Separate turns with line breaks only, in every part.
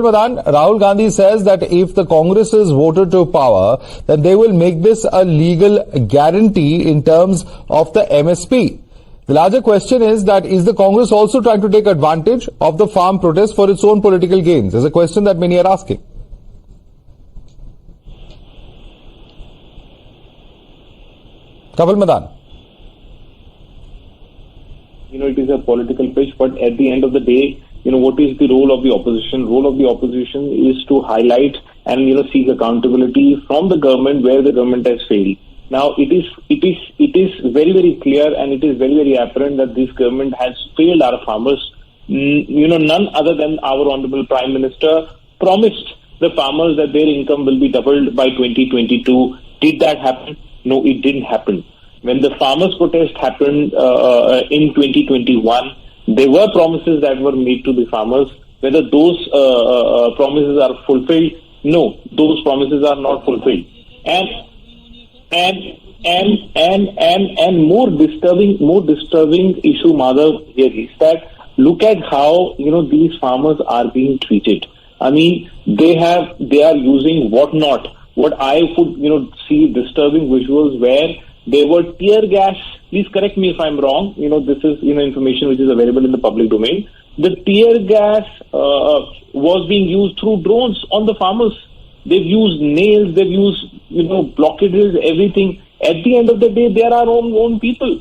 Madan, Rahul Gandhi says that if the Congress is voted to power, then they will make this a legal guarantee in terms of the MSP. The larger question is the Congress also trying to take advantage of the farm protest for its own political gains? Is a question that many are asking. Kapil Madan.
It is a political pitch, but at the end of the day, what is the role of the opposition? Role of the opposition is to highlight and, seek accountability from the government where the government has failed. Now, it is very, very clear and it is very, very apparent that this government has failed our farmers. None other than our Honorable Prime Minister promised the farmers that their income will be doubled by 2022. Did that happen? No, it didn't happen. When the farmers' protest happened in 2021, there were promises that were made to the farmers. Whether those promises are fulfilled, no, those promises are not fulfilled. And more disturbing issue, Madhav, here is that look at how these farmers are being treated. I mean, they are using what I could see disturbing visuals where there were tear gas. Please correct me if I'm wrong. This is information which is available in the public domain. The tear gas was being used through drones on the farmers. They've used nails. They've used blockages, everything. At the end of the day, they are our own people.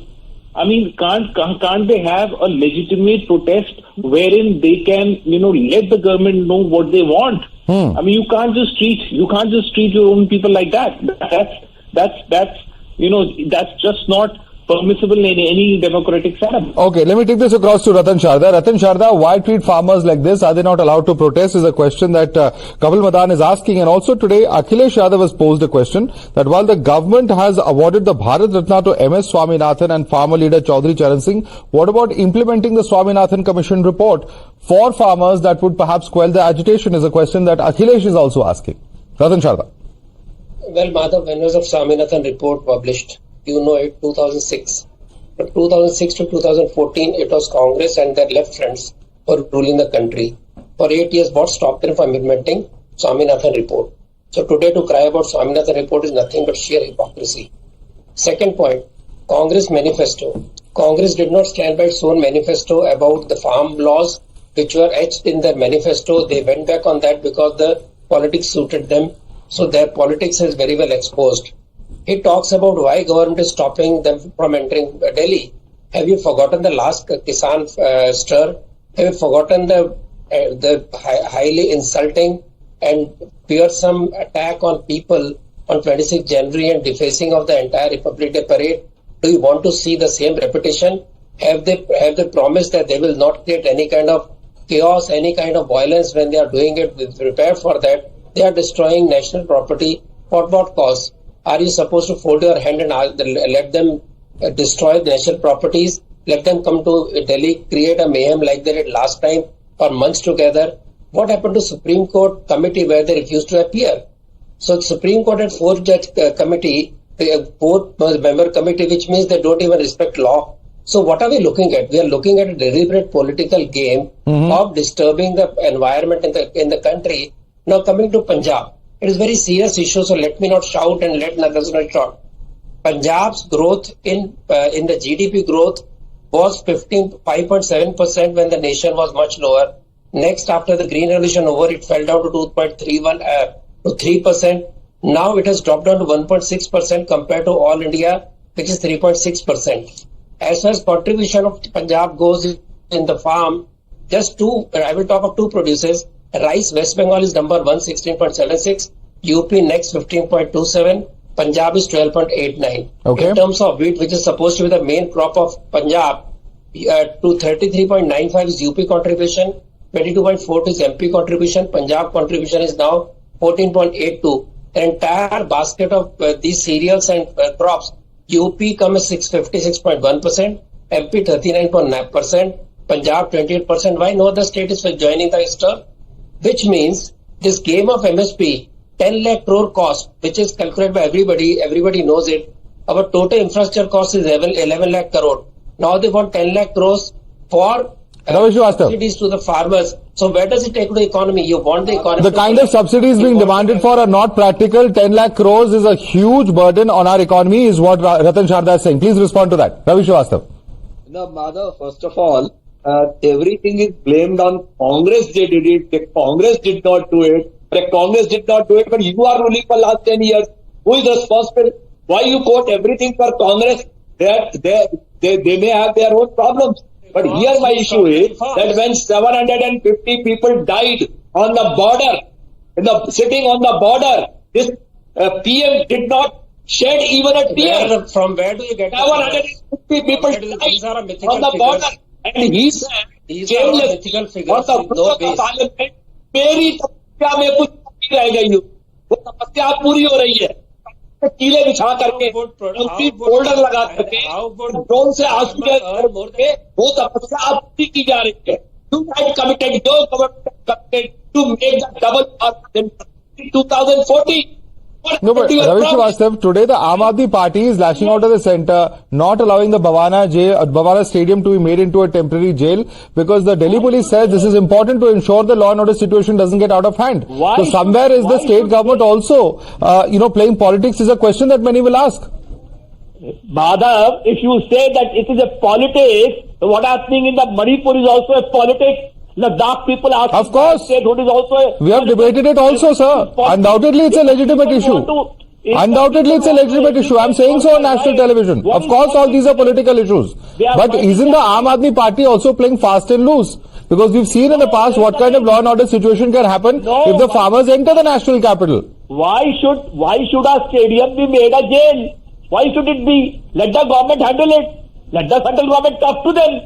I mean, can't they have a legitimate protest wherein they can let the government know what they want? I mean, you can't just treat your own people like that. That's just not permissible in any democratic setup.
Okay, let me take this across to Ratan Sharda. Ratan Sharda, why treat farmers like this? Are they not allowed to protest? Is a question that Kapil Madan is asking. And also today, Akhilesh Yadav has posed a question that while the government has awarded the Bharat Ratna to MS Swaminathan and farmer leader Chaudhary Charan Singh, what about implementing the Swaminathan Commission report for farmers that would perhaps quell the agitation? Is a question that Akhilesh is also asking. Ratan Sharda.
Well, Madhav, when was the Swaminathan report published? You know it, 2006. From 2006 to 2014, it was Congress and their left friends who were ruling the country. For 8 years, what stopped them from implementing Swaminathan report? So today to cry about Swaminathan report is nothing but sheer hypocrisy. Second point, Congress manifesto. Congress did not stand by its own manifesto about the farm laws which were etched in their manifesto. They went back on that because the politics suited them. So their politics is very well exposed. He talks about why government is stopping them from entering Delhi. Have you forgotten the last Kisan stir? Have you forgotten the highly insulting and fearsome attack on people on 26 January and defacing of the entire Republic Day parade? Do you want to see the same repetition? Have they promised that they will not create any kind of chaos, any kind of violence when they are doing it? Prepare for that. They are destroying national property. For what cause? Are you supposed to fold your hand and let them destroy national properties? Let them come to Delhi, create a mayhem like they did last time for months together? What happened to Supreme Court committee where they refused to appear? So the Supreme Court had 4-judge committee, 4-member committee, which means they don't even respect law. So what are we looking at? We are looking at a deliberate political game of disturbing the environment in the country. Now coming to Punjab, it is a very serious issue, so let me not shout and let others not shout. Punjab's growth in the GDP growth was 5.7% when the nation was much lower. Next, after the Green Revolution over, it fell down to 2.31 to 3%. Now it has dropped down to 1.6% compared to all India, which is 3.6%. As far as contribution of Punjab goes in the farm, I will talk of two producers. Rice, West Bengal is number 1, 16.76. UP next, 15.27. Punjab is 12.89.
Okay.
In terms of wheat, which is supposed to be the main crop of Punjab, to 33.95 is UP contribution, 22.42 is MP contribution. Punjab contribution is now 14.82. The entire basket of these cereals and crops, UP comes 56.1%, MP 39.9%, Punjab 28%. Why no other state is joining the stir? Which means this game of MSP, 10 lakh crore cost, which is calculated by everybody knows it. Our total infrastructure cost is 11 lakh crore. Now they want 10 lakh crores for
Ravi Srivastava.
subsidies to the farmers. So where does it take to the economy? You want the economy.
The kind of subsidies being demanded for are not practical. 10 lakh crores is a huge burden on our economy, is what Ratan Sharda is saying. Please respond to that. Ravi Srivastava.
No, Madhav, first of all, everything is blamed on Congress. They did it. The Congress did not do it. The Congress did not do it, but you are ruling for last 10 years. Who is responsible? Why you quote everything for Congress? They may have their own problems. But here my issue is that when 750 people died on the border, sitting on the border, this PM did not shed even a tear.
From where do you get
750 people
These are
died
mythical
on the border.
figures.
And he said,
These are mythical figures
on the
with no
floor of
base.
parliament, मेरी तपस्या में कुछ नहीं रह गई हूँ, वो तपस्या पूरी हो रही है, कीले बिछा करके, उनकी फोल्डर लगा करके, ड्रोन से आंसू करके, वो तपस्या अब पूरी की जा रही है. You had committed, your government committed to make the double in 2014.
No, but Ravi Srivastava, today the Aam Aadmi Party is lashing out at the centre, not allowing the Bhavana Stadium to be made into a temporary jail, because the Delhi police says this is important to ensure the law and order situation doesn't get out of hand. So somewhere is the state government also, playing politics is a question that many will ask.
Madhav, if you say that it is a politics, what happening in the Manipur is also a politics. Ladakh people are.
Of course.
Statehood is also a
We have debated it also, sir. Undoubtedly it's a legitimate issue. Undoubtedly it's a legitimate issue. I'm saying so on national television. Of course all these are political issues. But isn't the Aam Aadmi Party also playing fast and loose? Because we've seen in the past what kind of law and order situation can happen if the farmers enter the national capital.
Why should a stadium be made a jail? Why should it be? Let the government handle it. Let the central government talk to them.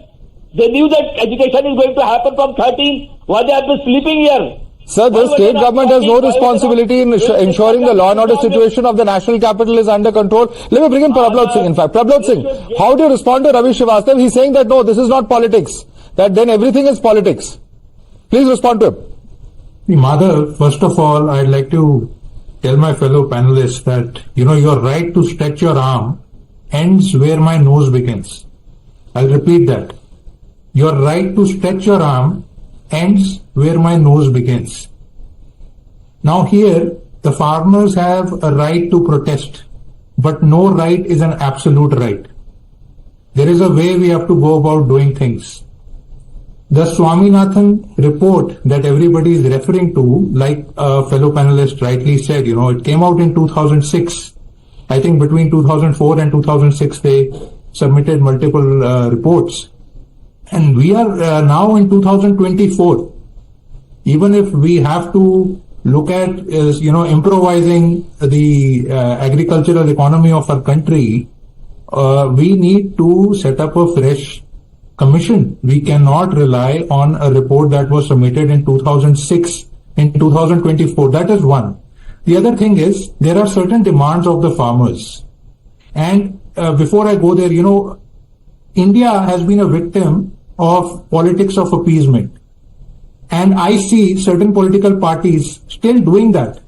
They knew that education is going to happen from 13. Why they have been sleeping here?
Sir, the state government has no responsibility in ensuring the law and order situation of the national capital is under control. Let me bring in Prabhat Singh. In fact, Prabhat Singh, how do you respond to Ravi Srivastava? He's saying that no, this is not politics. That then everything is politics. Please respond to him.
Madhav, first of all, I'd like to tell my fellow panelists that, your right to stretch your arm ends where my nose begins. I'll repeat that. Your right to stretch your arm ends where my nose begins. Now here, the farmers have a right to protest, but no right is an absolute right. There is a way we have to go about doing things. The Swaminathan report that everybody is referring to, like a fellow panelist rightly said, it came out in 2006. I think between 2004 and 2006 they submitted multiple reports. And we are now in 2024. Even if we have to look at, improvising the agricultural economy of our country, we need to set up a fresh commission. We cannot rely on a report that was submitted in 2006 in 2024. That is one. The other thing is, there are certain demands of the farmers. And before I go there, India has been a victim of politics of appeasement. And I see certain political parties still doing that.